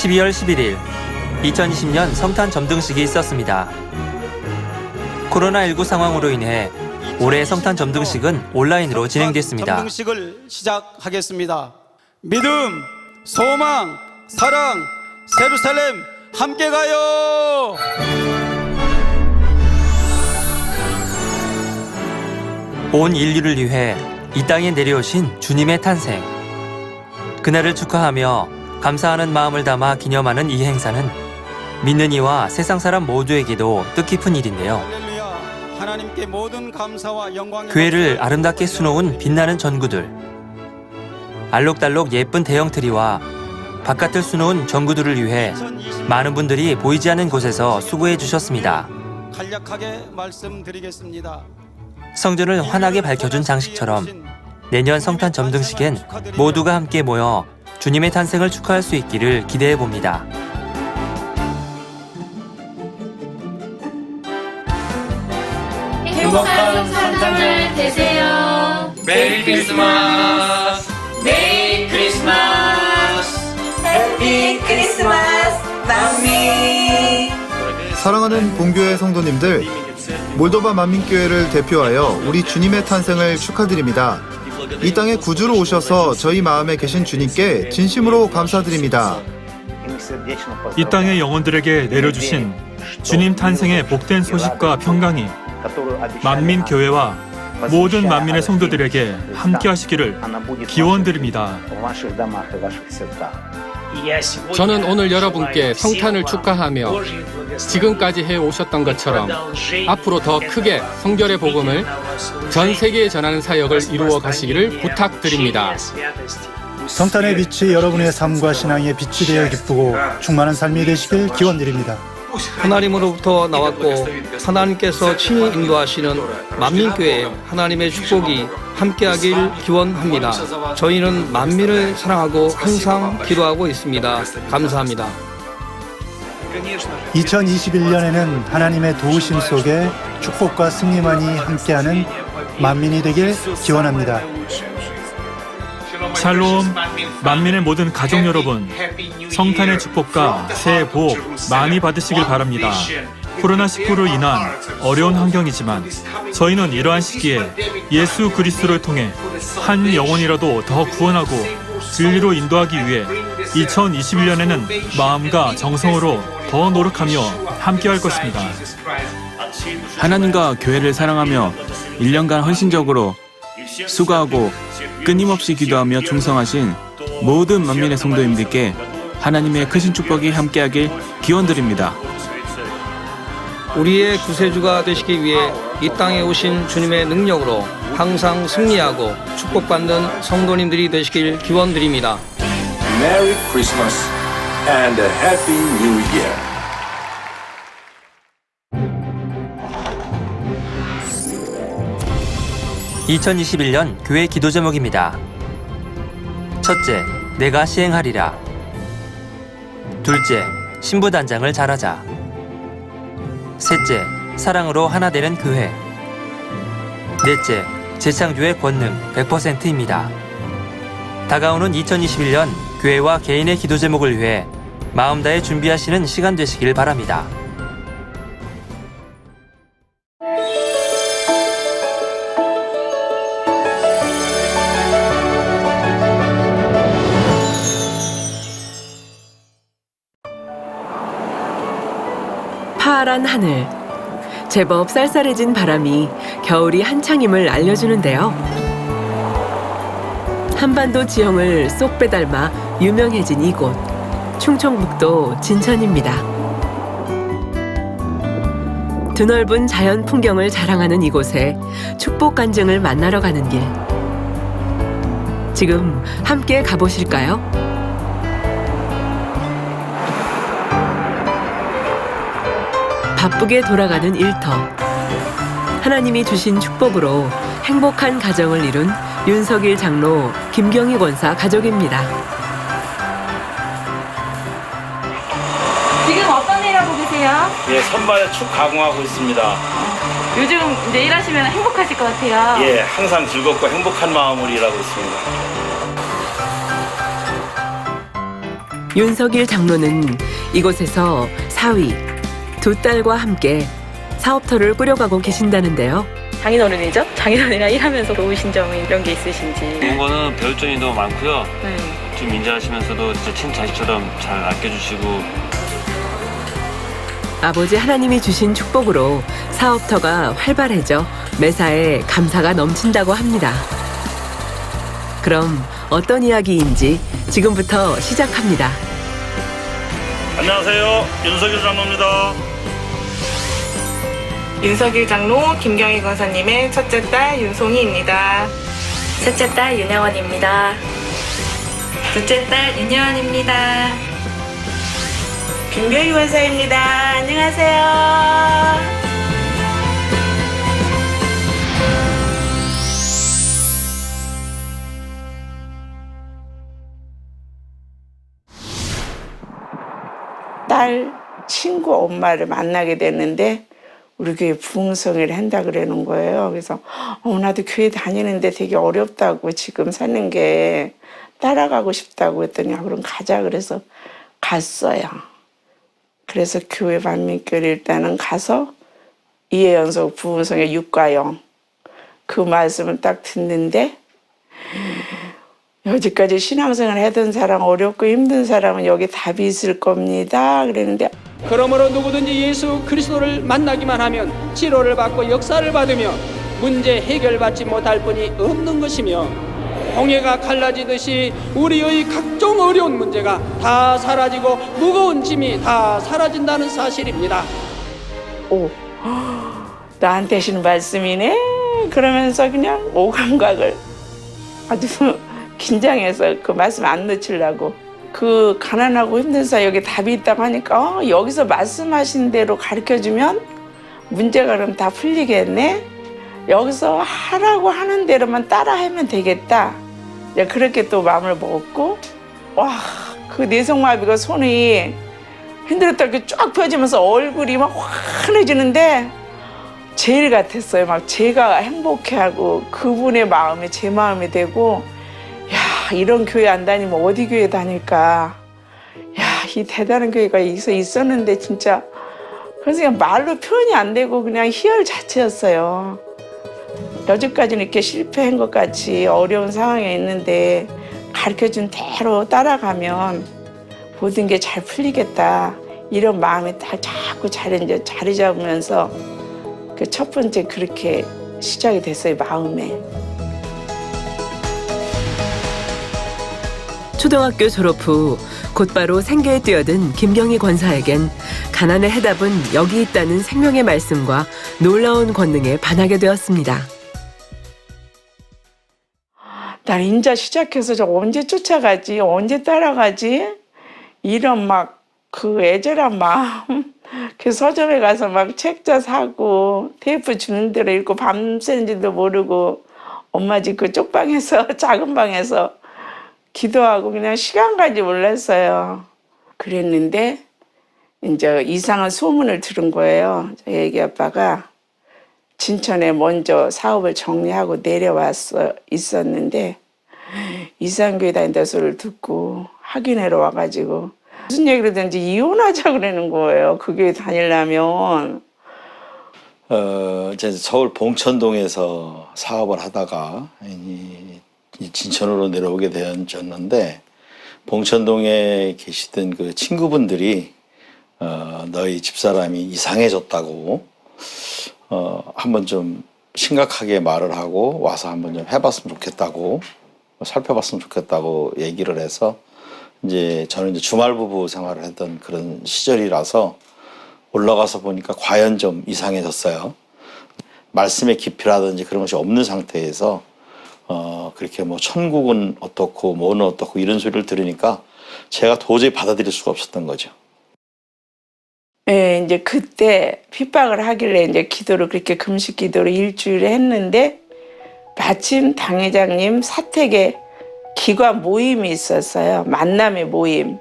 12월 11일 2020년 성탄 점등식이 있었습니다. 코로나19 상황으로 인해 올해 성탄 점등식은 온라인으로 진행됐습니다. 점등식을 시작하겠습니다. 믿음, 소망, 사랑, 예루살렘 함께 가요. 온 인류를 위해 이 땅에 내려오신 주님의 탄생. 그날을 축하하며 감사하는 마음을 담아 기념하는 이 행사는 믿는 이와 세상 사람 모두에게도 뜻깊은 일인데요. 할렐루야. 하나님께 모든 감사와 영광의 교회를 아름답게 수놓은 빛나는 전구들, 알록달록 예쁜 대형 트리와 바깥을 수놓은 전구들을 위해 많은 분들이 보이지 않는 곳에서 수고해 주셨습니다. 간략하게 말씀드리겠습니다. 성전을 환하게 밝혀준 장식처럼 내년 성탄 점등식엔 모두가 함께 모여 주님의 탄생을 축하할 수 있기를 기대해 봅니다. 행복한 성탄절 되세요. 메리 크리스마스! 메리 크리스마스. 해피 크리스마스 남미. 사랑하는 본교회 성도님들, 몰도바 만민교회를 대표하여 우리 주님의 탄생을 축하드립니다. 이 땅에 구주로 오셔서 저희 마음에 계신 주님께 진심으로 감사드립니다. 이 땅의 영혼들에게 내려주신 주님 탄생의 복된 소식과 평강이 만민교회와 모든 만민의 성도들에게 함께 하시기를 기원드립니다. 저는 오늘 여러분께 성탄을 축하하며 지금까지 해오셨던 것처럼 앞으로 더 크게 성결의 복음을 전 세계에 전하는 사역을 이루어 가시기를 부탁드립니다. 성탄의 빛이 여러분의 삶과 신앙의 빛이 되어 기쁘고 충만한 삶이 되시길 기원드립니다. 하나님으로부터 나왔고 하나님께서 친히 인도하시는 만민교회 하나님의 축복이 함께하길 기원합니다. 저희는 만민을 사랑하고 항상 기도하고 있습니다. 감사합니다. 2021년에는 하나님의 도우심 속에 축복과 승리만이 함께하는 만민이 되길 기원합니다. 샬롬, 만민의 모든 가족 여러분, 성탄의 축복과 새해 복 많이 받으시길 바랍니다. 코로나19로 인한 어려운 환경이지만 저희는 이러한 시기에 예수 그리스도를 통해 한 영혼이라도 더 구원하고 진리로 인도하기 위해 2021년에는 마음과 정성으로 더 노력하며 함께할 것입니다. 하나님과 교회를 사랑하며 1년간 헌신적으로 수고하고 끊임없이 기도하며 충성하신 모든 만민의 성도님들께 하나님의 크신 축복이 함께하길 기원드립니다. 우리의 구세주가 되시기 위해 이 땅에 오신 주님의 능력으로 항상 승리하고 축복받는 성도님들이 되시길 기원드립니다. Merry Christmas and a Happy New Year. (2021년) 교회 기도 제목입니다. 첫째, 내가 시행하리라. 둘째, 신부단장을 잘하자. 셋째, 사랑으로 하나 되는 교회. 넷째, 재창조의 권능 100%입니다. 다가오는 2021년 교회와 개인의 기도 제목을 위해 마음 다해 준비하시는 시간 되시길 바랍니다. 파란 하늘, 제법 쌀쌀해진 바람이 겨울이 한창임을 알려주는데요. 한반도 지형을 쏙 빼닮아 유명해진 이곳, 충청북도 진천입니다. 드넓은 자연 풍경을 자랑하는 이곳에 축복 간증을 만나러 가는 길. 지금 함께 가보실까요? 바쁘게 돌아가는 일터. 하나님이 주신 축복으로 행복한 가정을 이룬 윤석일 장로, 김경희 권사 가족입니다. 지금 어떤 일 하고 계세요? 예, 선반에 축 가공하고 있습니다. 요즘 이제 일하시면 행복하실 것 같아요. 예, 항상 즐겁고 행복한 마음으로 일하고 있습니다. 윤석일 장로는 이곳에서 사위, 두 딸과 함께 사업터를 꾸려가고 계신다는데요. 장인어른이죠? 장인어른이랑 일하면서 놓으신 점이 이런 게 있으신지. 좋은 거는 배울 점이 너무 많고요. 네. 좀 인자하시면서도 진짜 친자식처럼 잘 아껴주시고. 아버지 하나님이 주신 축복으로 사업터가 활발해져 매사에 감사가 넘친다고 합니다. 그럼 어떤 이야기인지 지금부터 시작합니다. 안녕하세요. 윤석일 장로입니다. 윤석일 장로 김경희 권사님의 첫째 딸 윤송이입니다. 셋째 딸 윤혜원입니다. 둘째 딸 윤혜원입니다. 김경희 권사입니다. 안녕하세요. 딸 친구 엄마를 만나게 됐는데 우리 교회 부흥성회를 한다 그러는 거예요. 그래서 나도 교회 다니는데 되게 어렵다고 지금 사는 게 따라가고 싶다고 했더니 그럼 가자 그래서 갔어요. 그래서 교회 만민교회 일단은 가서 2회 연속 부흥성회 6과영 그 말씀을 딱 듣는데 여지까지 신앙생활 하던 사람 어렵고 힘든 사람은 여기 답이 있을 겁니다. 그랬는데 그러므로 누구든지 예수 그리스도를 만나기만 하면 치료를 받고 역사를 받으며 문제 해결받지 못할 분이 없는 것이며 홍해가 갈라지듯이 우리의 각종 어려운 문제가 다 사라지고 무거운 짐이 다 사라진다는 사실입니다. 오, 나한테 하시는 말씀이네? 그러면서 그냥 오감각을 아주 긴장해서 그 말씀 안 놓치려고 그 가난하고 힘든 사람 여기 답이 있다고 하니까 여기서 말씀하신 대로 가르쳐주면 문제가 그럼 다 풀리겠네? 여기서 하라고 하는 대로만 따라 하면 되겠다. 그렇게 또 마음을 먹었고 와, 그 내성마비가 손이 힘들었다 이렇게 쫙 펴지면서 얼굴이 막 환해지는데 제일 같았어요. 막 제가 행복해하고 그분의 마음이 제 마음이 되고 야, 이런 교회 안 다니면 어디 교회 다닐까? 야, 이 대단한 교회가 있었는데 진짜 그래서 그냥 말로 표현이 안 되고 그냥 희열 자체였어요. 여지까지는 이렇게 실패한 것 같이 어려운 상황에 있는데 가르쳐준 대로 따라가면 모든 게 잘 풀리겠다. 이런 마음이 딱 자꾸 이제 자리 잡으면서 그 첫 번째 그렇게 시작이 됐어요, 마음에. 초등학교 졸업 후 곧바로 생계에 뛰어든 김경희 권사에겐 가난의 해답은 여기 있다는 생명의 말씀과 놀라운 권능에 반하게 되었습니다. 난 인자 시작해서 저 언제 쫓아가지? 언제 따라가지? 이런 막 그 애절한 마음. 그 서점에 가서 막 책자 사고 테이프 주는 대로 읽고 밤새는지도 모르고 엄마 집 그 쪽방에서 작은 방에서 기도하고 그냥 시간 가지 몰랐어요. 그랬는데 이제 이상한 소문을 들은 거예요. 저희 애기 아빠가 진천에 먼저 사업을 정리하고 있었는데 이상교회 다닌다 소리를 듣고 확인하러 와가지고 무슨 얘기를든지 이혼하자 그러는 거예요. 그 교회 다니려면. 이제 서울 봉천동에서 사업을 하다가 이 진천으로 내려오게 되었는데 봉천동에 계시던 그 친구분들이 너희 집사람이 이상해졌다고 한번 좀 심각하게 말을 하고 와서 한번 좀 해봤으면 좋겠다고 살펴봤으면 좋겠다고 얘기를 해서 이제 저는 이제 주말 부부 생활을 했던 그런 시절이라서 올라가서 보니까 과연 좀 이상해졌어요. 말씀의 깊이라든지 그런 것이 없는 상태에서 그렇게 뭐 천국은 어떻고 뭐는 어떻고 이런 소리를 들으니까 제가 도저히 받아들일 수가 없었던 거죠. 네, 이제 그때 핍박을 하길래 이제 기도를 그렇게 금식 기도를 일주일에 했는데 마침 당회장님 사택에 기관 모임이 있었어요. 만남의 모임.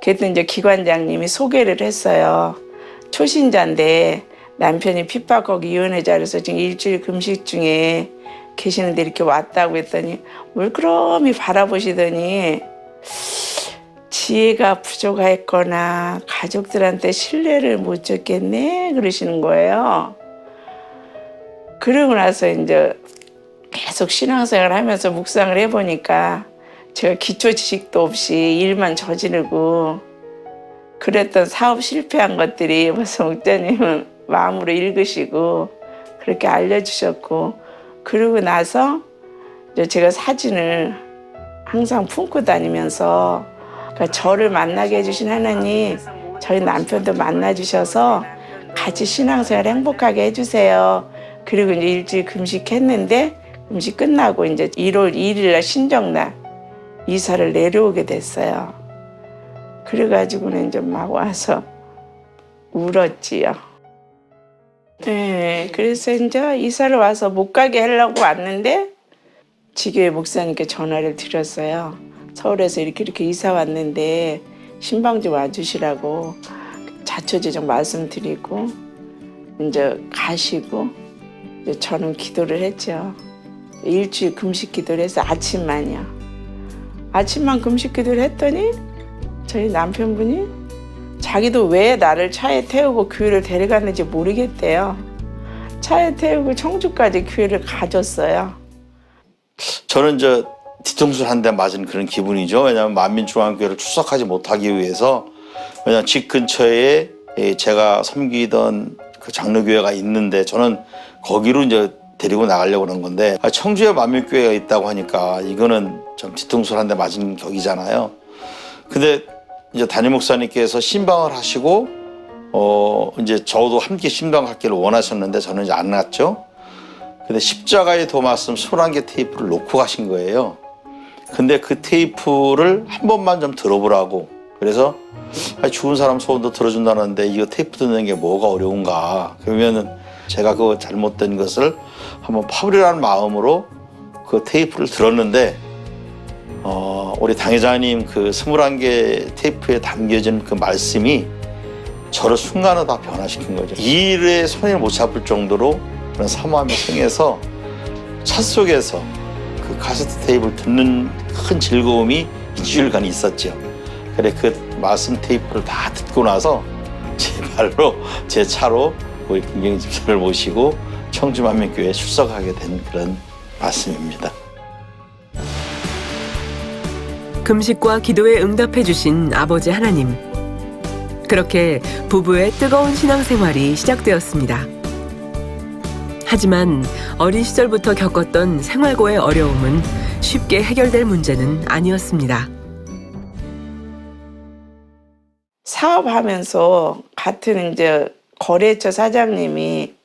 그래도 이제 기관장님이 소개를 했어요. 초신자인데 남편이 핍박하고 이혼의 자리에서 지금 일주일 금식 중에 계시는데 이렇게 왔다고 했더니 물끄러미 바라보시더니 지혜가 부족했거나 가족들한테 신뢰를 못 줬겠네 그러시는 거예요. 그러고 나서 이제 계속 신앙생활을 하면서 묵상을 해보니까 제가 기초 지식도 없이 일만 저지르고 그랬던 사업 실패한 것들이 벌써 목자님은 마음으로 읽으시고 그렇게 알려주셨고, 그러고 나서 이제 제가 사진을 항상 품고 다니면서 그러니까 저를 만나게 해주신 하나님, 저희 남편도 만나주셔서 같이 신앙생활 행복하게 해주세요. 그리고 이제 일주일 금식했는데 금식 끝나고 이제 1월 2일 날 신정날 이사를 내려오게 됐어요. 그래가지고는 이제 막 와서 울었지요. 네, 그래서 이제 이사를 와서 못 가게 하려고 왔는데 지교회 목사님께 전화를 드렸어요. 서울에서 이렇게 이사 왔는데 신방 좀 와주시라고 자초지종 말씀드리고 이제 가시고 이제 저는 기도를 했죠. 일주일 금식 기도를 해서 아침만요. 아침만 금식 기도를 했더니 저희 남편분이 자기도 왜 나를 차에 태우고 교회를 데려갔는지 모르겠대요. 차에 태우고 청주까지 교회를 가줬어요. 저는 저 뒤통수를 한 대 맞은 그런 기분이죠. 왜냐하면 만민중앙교회를 출석하지 못하기 위해서, 왜냐하면 집 근처에 제가 섬기던 그 장로교회가 있는데 저는 거기로 이제 데리고 나가려고 그런 건데, 청주에 만민교회가 있다고 하니까 이거는 좀 뒤통수를 한 대 맞은 격이잖아요. 근데 이제 담임 목사님께서 신방을 하시고 이제 저도 함께 신방하기를 원하셨는데 저는 이제 안 갔죠. 근데 십자가의 도말씀 21개 테이프를 놓고 가신 거예요. 근데 그 테이프를 한 번만 좀 들어보라고. 그래서 죽은 사람 소원도 들어준다는데 이거 테이프 듣는 게 뭐가 어려운가. 그러면은 제가 그 잘못된 것을 한번 파보리라는 마음으로 그 테이프를 들었는데 우리 당회장님 그 21개 테이프에 담겨진 그 말씀이 저를 순간으로 다 변화시킨 거죠. 이 일에 손을 못 잡을 정도로 그런 사모함이 생겨서 차 속에서 그 카세트 테이프를 듣는 큰 즐거움이 일주일간 있었죠. 그래 그 말씀 테이프를 다 듣고 나서 제 발로 제 차로 우리 김경희 집사를 모시고 청주만민교회에 출석하게 된 그런 말씀입니다. 금식과 기도에 응답해 주신 아버지 하나님. 그렇게 부부의 뜨거운 신앙생활이 시작되었습니다. 하지만 어린 시절부터 겪었던 생활고의 어려움은 쉽게 해결될 문제는 아니었습니다. 사업하면서 같은 이제 거래처 사장님이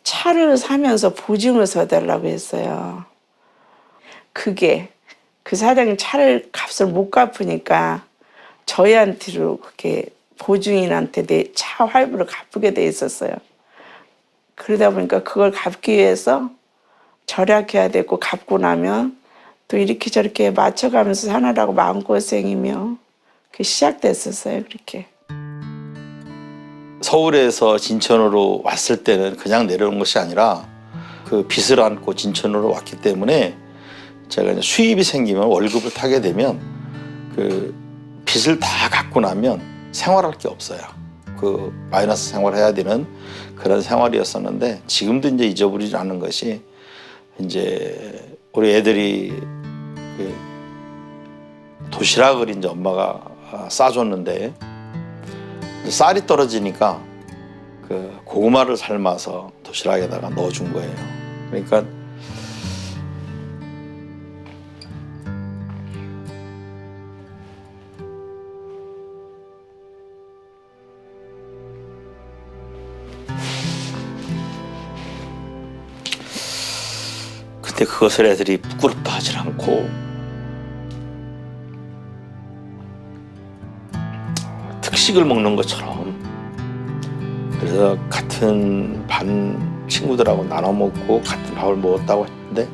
차를 사면서 보증을 서달라고 했어요. 그게 그 사장님 차를 값을 못 갚으니까 저희한테로 그렇게 보증인한테 내 차 할부를 갚게 돼 있었어요. 그러다 보니까 그걸 갚기 위해서 절약해야 되고 갚고 나면 또 이렇게 저렇게 맞춰가면서 사느라고 마음고생이며 그게 시작됐었어요. 그렇게. 서울에서 진천으로 왔을 때는 그냥 내려온 것이 아니라 그 빚을 안고 진천으로 왔기 때문에 제가 이제 수입이 생기면 월급을 타게 되면 그 빚을 다 갚고 나면 생활할 게 없어요. 그 마이너스 생활해야 되는 그런 생활이었었는데 지금도 이제 잊어버리지 않는 것이 이제 우리 애들이 그 도시락을 이제 엄마가 싸줬는데 쌀이 떨어지니까 그 고구마를 삶아서 도시락에다가 넣어준 거예요. 그러니까 근데 그것을 애들이 부끄럽다 하질 않고 특식을 먹는 것처럼, 그래서 같은 반 친구들하고 나눠 먹고 같은 밥을 먹었다고 했는데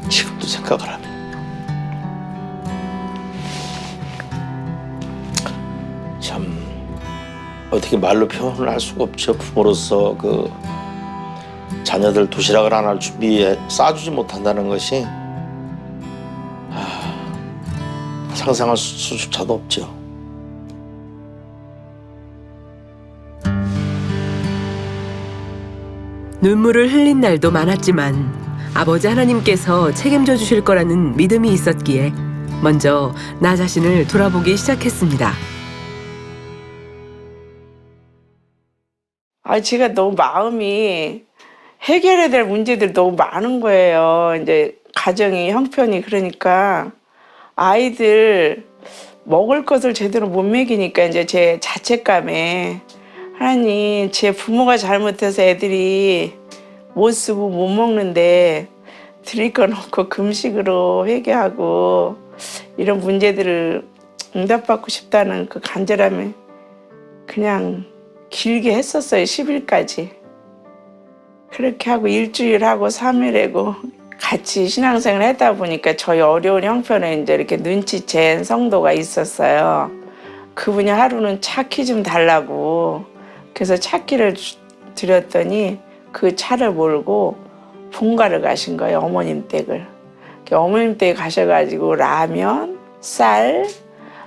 지금도 생각을 하면 참 어떻게 말로 표현을 할 수가 없죠. 부모로서 그 자녀들 도시락을 하나를 싸주지 못한다는 것이 상상할 수조차도 없죠. 눈물을 흘린 날도 많았지만 아버지 하나님께서 책임져 주실 거라는 믿음이 있었기에 먼저 나 자신을 돌아보기 시작했습니다. 제가 너무 마음이 해결해야 될 문제들이 너무 많은 거예요. 이제 가정이 형편이 그러니까 아이들 먹을 것을 제대로 못 먹이니까 이제 제 자책감에 하나님 제 부모가 잘못해서 애들이 못 쓰고 못 먹는데 드릴 건 없고 금식으로 회개하고 이런 문제들을 응답받고 싶다는 그 간절함에 그냥 길게 했었어요. 10일까지. 그렇게 하고 일주일 하고 3일 하고 같이 신앙생활 하다 보니까 저희 어려운 형편에 이제 이렇게 눈치챈 성도가 있었어요. 그분이 하루는 차키 좀 달라고 그래서 차키를 드렸더니 그 차를 몰고 본가를 가신 거예요. 어머님 댁을. 어머님 댁에 가셔가지고 라면, 쌀,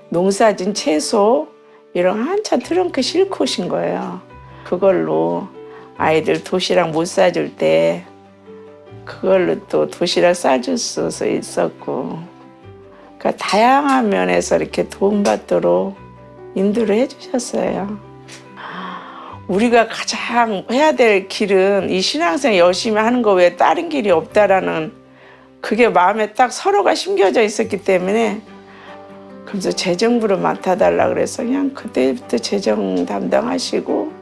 농사진 채소 이런 거 한참 트렁크 싣고 오신 거예요. 그걸로 아이들 도시락 못 싸줄 때 그걸로 또 도시락 싸줄 수 있었고 그러니까 다양한 면에서 이렇게 도움받도록 인도를 해주셨어요. 우리가 가장 해야 될 길은 이 신앙생활 열심히 하는 거 외에 다른 길이 없다라는 그게 마음에 딱 서로가 심겨져 있었기 때문에 그래서 재정부를 맡아달라 그래서 그냥 그때부터 재정 담당하시고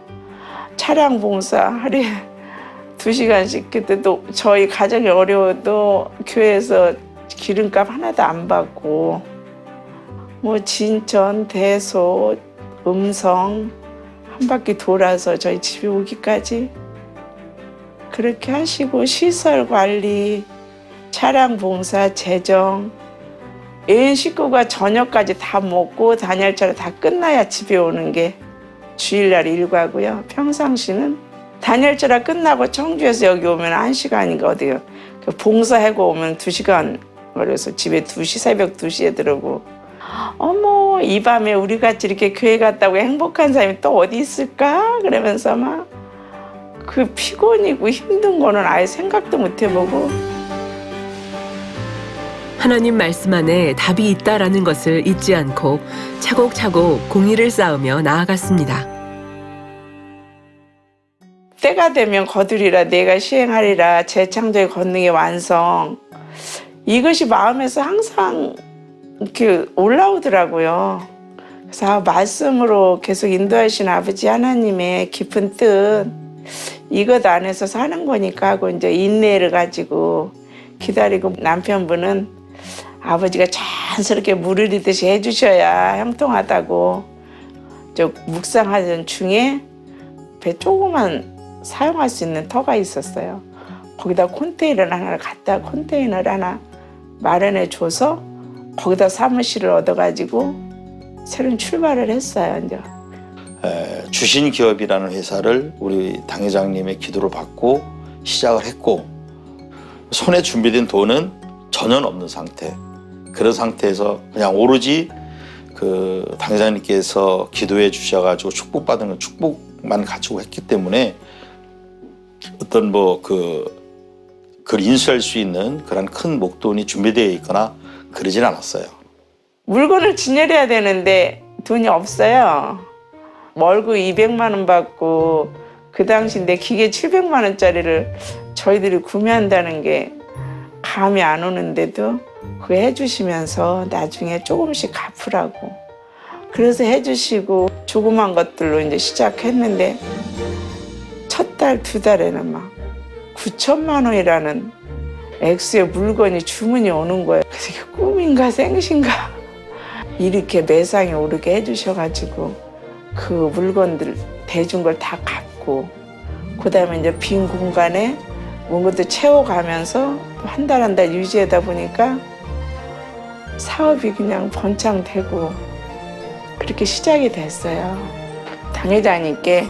차량 봉사 하루에 2시간씩 그때도 저희 가정이 어려워도 교회에서 기름값 하나도 안 받고 뭐 진천, 대소, 음성 한 바퀴 돌아서 저희 집에 오기까지 그렇게 하시고 시설 관리, 차량 봉사, 재정 애인 식구가 저녁까지 다 먹고 단열차로 다 끝나야 집에 오는 게 주일날 일과고요. 평상시는 단열차가 끝나고 청주에서 여기 오면 1시간인가 어디요. 봉사하고 오면 2시간 그래서 집에 2시 새벽 2시에 들어오고 어머 이 밤에 우리같이 이렇게 교회 갔다고 행복한 사람이 또 어디 있을까? 그러면서 막 그 피곤이고 힘든 거는 아예 생각도 못 해보고 하나님 말씀 안에 답이 있다라는 것을 잊지 않고 차곡차곡 공의를 쌓으며 나아갔습니다. 때가 되면 거두리라 내가 시행하리라 재창조의 권능의 완성 이것이 마음에서 항상 이렇게 올라오더라고요. 그래서 말씀으로 계속 인도하신 아버지 하나님의 깊은 뜻 이것 안에서 사는 거니까 하고 이제 인내를 가지고 기다리고 남편분은 아버지가 자연스럽게 물을 이듯이 해주셔야 형통하다고 저 묵상하던 중에 배 조그만 사용할 수 있는 터가 있었어요. 거기다 컨테이너를 하나 갖다 컨테이너를 하나 마련해 줘서 거기다 사무실을 얻어가지고 새로운 출발을 했어요. 이제. 주신 기업이라는 회사를 우리 당회장님의 기도를 받고 시작을 했고 손에 준비된 돈은 전혀 없는 상태. 그런 상태에서 그냥 오로지 그 당회장님께서 기도해 주셔가지고 축복받은 건 축복만 가지고 했기 때문에 어떤 뭐 그걸 인수할 수 있는 그런 큰 목돈이 준비되어 있거나 그러진 않았어요. 물건을 진열해야 되는데 돈이 없어요. 월급 200만 원 받고 그 당시 내 기계 700만 원짜리를 저희들이 구매한다는 게 감이 안 오는데도 그거 해주시면서 나중에 조금씩 갚으라고 그래서 해주시고 조그만 것들로 이제 시작했는데 첫 달, 두 달에는 막 9천만 원이라는 액수의 물건이 주문이 오는 거예요. 그래서 이게 꿈인가 생신가 이렇게 매상이 오르게 해주셔가지고 그 물건들 대준 걸 다 갚고 그 다음에 이제 빈 공간에 뭔가도 채워가면서 한 달 한 달 유지하다 보니까 사업이 그냥 번창되고 그렇게 시작이 됐어요. 당회장님께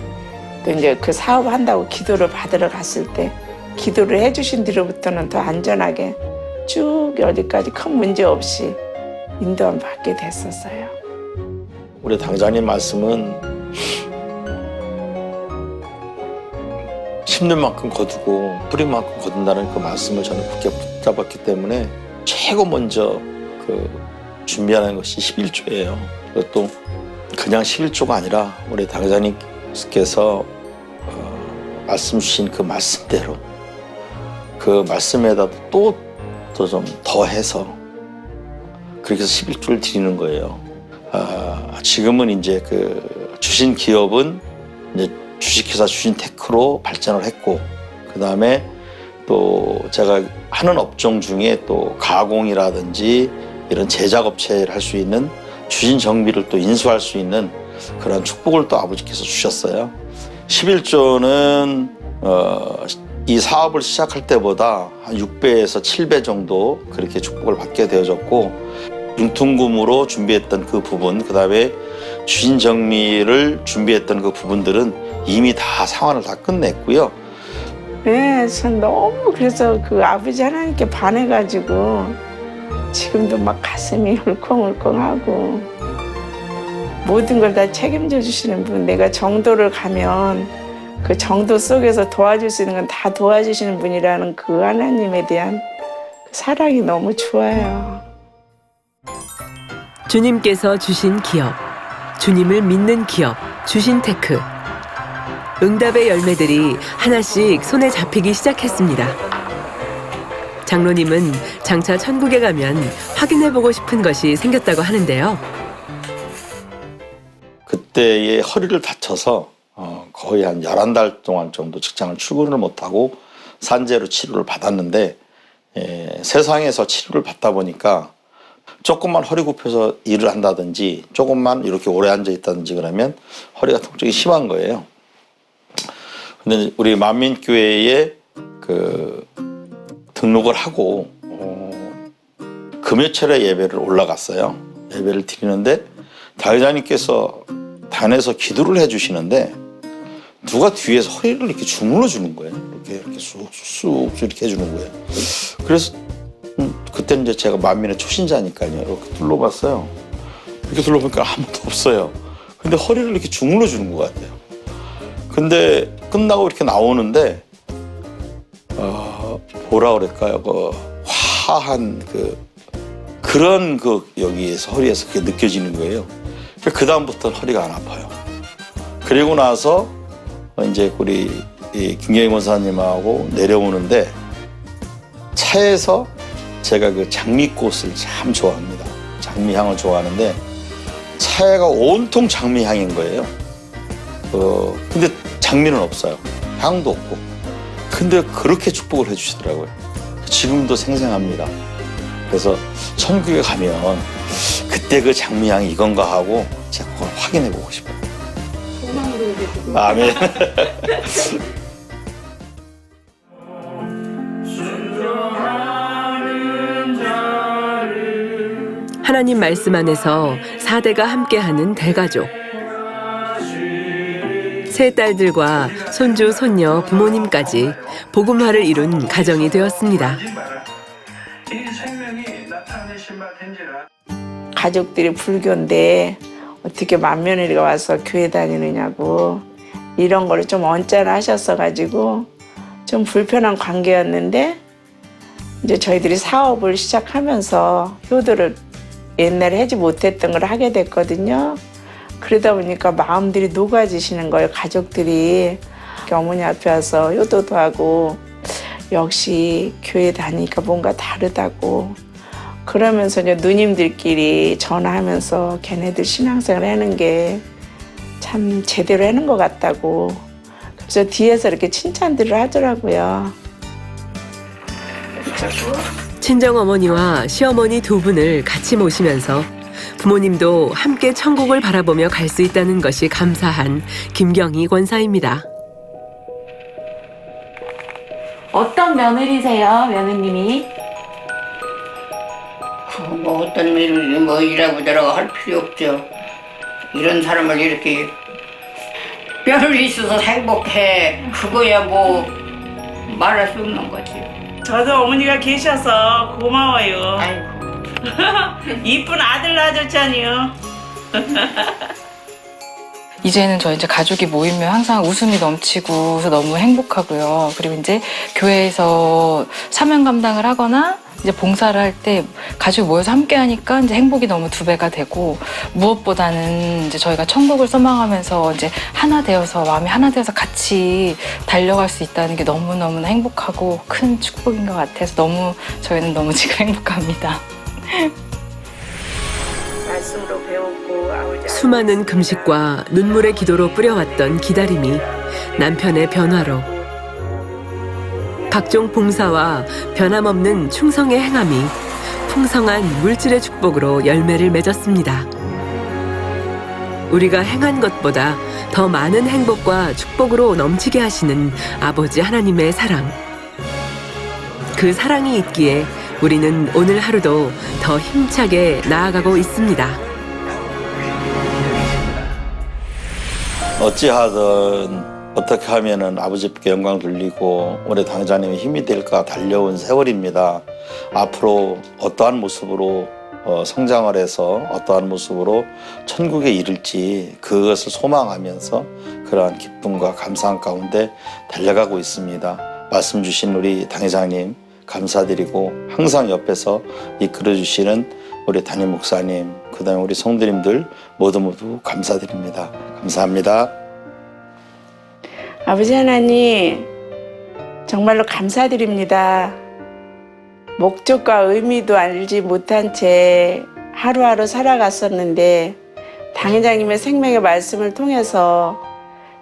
또 이제 그 사업 한다고 기도를 받으러 갔을 때 기도를 해주신 뒤로부터는 더 안전하게 쭉 여기까지 큰 문제 없이 인도함 받게 됐었어요. 우리 당장님 말씀은 심는 만큼 거두고 뿌린 만큼 거둔다는 그 말씀을 저는 굳게 붙잡았기 때문에 최고 먼저 준비하는 것이 11조예요. 그것도 그냥 11조가 아니라 우리 당장님께서 말씀 주신 그 말씀대로 그 말씀에다 또 좀 더해서 그렇게 해서 11조를 드리는 거예요. 지금은 이제 주신 기업은 이제 주식회사 주신 테크로 발전을 했고, 그 다음에 또 제가 하는 업종 중에 또 가공이라든지 이런 제작업체를 할 수 있는 주신 정비를 또 인수할 수 있는 그런 축복을 또 아버지께서 주셨어요. 11조는 이 사업을 시작할 때보다 한 6배에서 7배 정도 그렇게 축복을 받게 되어졌고, 융통금으로 준비했던 그 부분, 그 다음에 주신 정리를 준비했던 그 부분들은 이미 다 상환을 다 끝냈고요. 네, 전 너무 그래서 그 아버지 하나님께 반해가지고 지금도 막 가슴이 울컹울컹하고, 모든 걸 다 책임져 주시는 분, 내가 정도를 가면 그 정도 속에서 도와줄 수 있는 건 다 도와주시는 분이라는 그 하나님에 대한 사랑이 너무 좋아요. 주님께서 주신 기업, 주님을 믿는 기업, 주신 테크. 응답의 열매들이 하나씩 손에 잡히기 시작했습니다. 장로님은 장차 천국에 가면 확인해보고 싶은 것이 생겼다고 하는데요. 그때의 허리를 다쳐서 거의 한 11달 동안 정도 직장을 출근을 못하고 산재로 치료를 받았는데, 세상에서 치료를 받다 보니까 조금만 허리 굽혀서 일을 한다든지 조금만 이렇게 오래 앉아 있다든지 그러면 허리가 통증이 심한 거예요. 근데 우리 만민교회에 등록을 하고 금요철에 예배를 올라갔어요. 예배를 드리는데 다회장님께서 단에서 기도를 해주시는데 누가 뒤에서 허리를 이렇게 주물러 주는 거예요. 이렇게 쑥쑥 이렇게 해주는 거예요. 그래서 그때는 이제 제가 만민의 초신자니까요. 이렇게 둘러봤어요. 이렇게 둘러보니까 아무도 없어요. 근데 허리를 이렇게 주물러 주는 것 같아요. 근데 끝나고 이렇게 나오는데 뭐라 그럴까요? 화한 그런 여기에서 허리에서 그게 느껴지는 거예요. 그 다음부터는 허리가 안 아파요. 그리고 나서 이제 우리 김경희 권사님하고 내려오는데 차에서 제가 그 장미꽃을 참 좋아합니다. 장미향을 좋아하는데 차가 온통 장미향인 거예요. 근데 장미는 없어요. 향도 없고. 근데 그렇게 축복을 해주시더라고요. 지금도 생생합니다. 그래서 천국에 가면 그때 그 장미향이 이건가 하고 제가 그걸 확인해 보고 싶어요. 아멘. 하나님 말씀 안에서 4대가 함께하는 대가족. 세 딸들과 손주, 손녀, 부모님까지 복음화를 이룬 가정이 되었습니다. 가족들이 불교인데 어떻게 맏며느리가 와서 교회 다니느냐고 이런 거를 좀 언짢아하셨어가지고 좀 불편한 관계였는데, 이제 저희들이 사업을 시작하면서 효도를 옛날에 하지 못했던 걸 하게 됐거든요. 그러다 보니까 마음들이 녹아지시는 거예요. 가족들이 어머니 앞에 와서 효도도 하고 역시 교회 다니니까 뭔가 다르다고, 그러면서 이제 누님들끼리 전화하면서 걔네들 신앙생활 하는 게 참 제대로 하는 것 같다고, 그래서 뒤에서 이렇게 칭찬들을 하더라고요. 친정어머니와 시어머니 두 분을 같이 모시면서 부모님도 함께 천국을 바라보며 갈 수 있다는 것이 감사한 김경희 권사입니다. 어떤 며느리세요, 며느님이? 뭐 어떤 며느리 뭐 이라고 저라고 할 필요 없죠. 이런 사람을 이렇게 며느리 있어서 행복해, 그거야 뭐 말할 수 없는 거지. 저도 어머니가 계셔서 고마워요. 아이고. 이쁜 아들 낳아줬잖니요. 이제는 저희 이제 가족이 모이면 항상 웃음이 넘치고 그래서 너무 행복하고요. 그리고 이제 교회에서 사명 감당을 하거나 이제 봉사를 할 때 가족이 모여서 함께 하니까 이제 행복이 너무 2배가 되고 무엇보다는 이제 저희가 천국을 소망하면서 이제 하나 되어서 마음이 하나 되어서 같이 달려갈 수 있다는 게 너무너무 행복하고 큰 축복인 것 같아서 저희는 너무 지금 행복합니다. 말씀으로 배웠고 아버지 수많은 금식과 눈물의 기도로 뿌려왔던 기다림이 남편의 변화로, 각종 봉사와 변함없는 충성의 행함이 풍성한 물질의 축복으로 열매를 맺었습니다. 우리가 행한 것보다 더 많은 행복과 축복으로 넘치게 하시는 아버지 하나님의 사랑. 그 사랑이 있기에 우리는 오늘 하루도 더 힘차게 나아가고 있습니다. 어찌하든 어떻게 하면은 아버지께 영광 돌리고 우리 당자님의 힘이 될까 달려온 세월입니다. 앞으로 어떠한 모습으로 성장을 해서 어떠한 모습으로 천국에 이를지 그것을 소망하면서 그러한 기쁨과 감사함 가운데 달려가고 있습니다. 말씀 주신 우리 당회장님 감사드리고 항상 옆에서 이끌어 주시는 우리 담임 목사님, 그다음에 우리 성도님들 모두 감사드립니다. 감사합니다. 아버지 하나님 정말로 감사드립니다. 목적과 의미도 알지 못한 채 하루하루 살아갔었는데 당회장님의 생명의 말씀을 통해서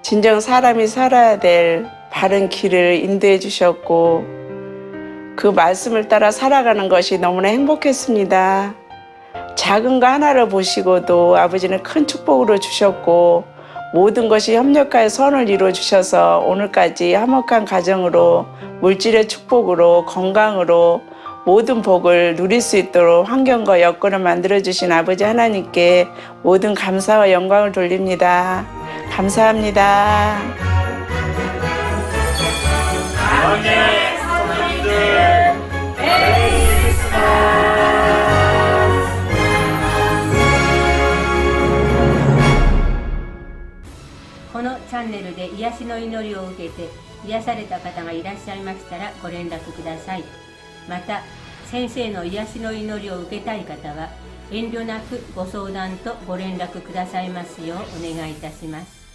진정 사람이 살아야 될 바른 길을 인도해 주셨고 그 말씀을 따라 살아가는 것이 너무나 행복했습니다. 작은 거 하나를 보시고도 아버지는 큰 축복으로 주셨고 모든 것이 협력하여 선을 이루어 주셔서 오늘까지 화목한 가정으로 물질의 축복으로 건강으로 모든 복을 누릴 수 있도록 환경과 여건을 만들어 주신 아버지 하나님께 모든 감사와 영광을 돌립니다. 감사합니다. 성도님들 메리 크리스마스. このチャンネルで癒しの祈りを受けて癒された方がいらっしゃいましたらご連絡ください。また先生の癒しの祈りを受けたい方は遠慮なくご相談とご連絡くださいますようお願いいたします。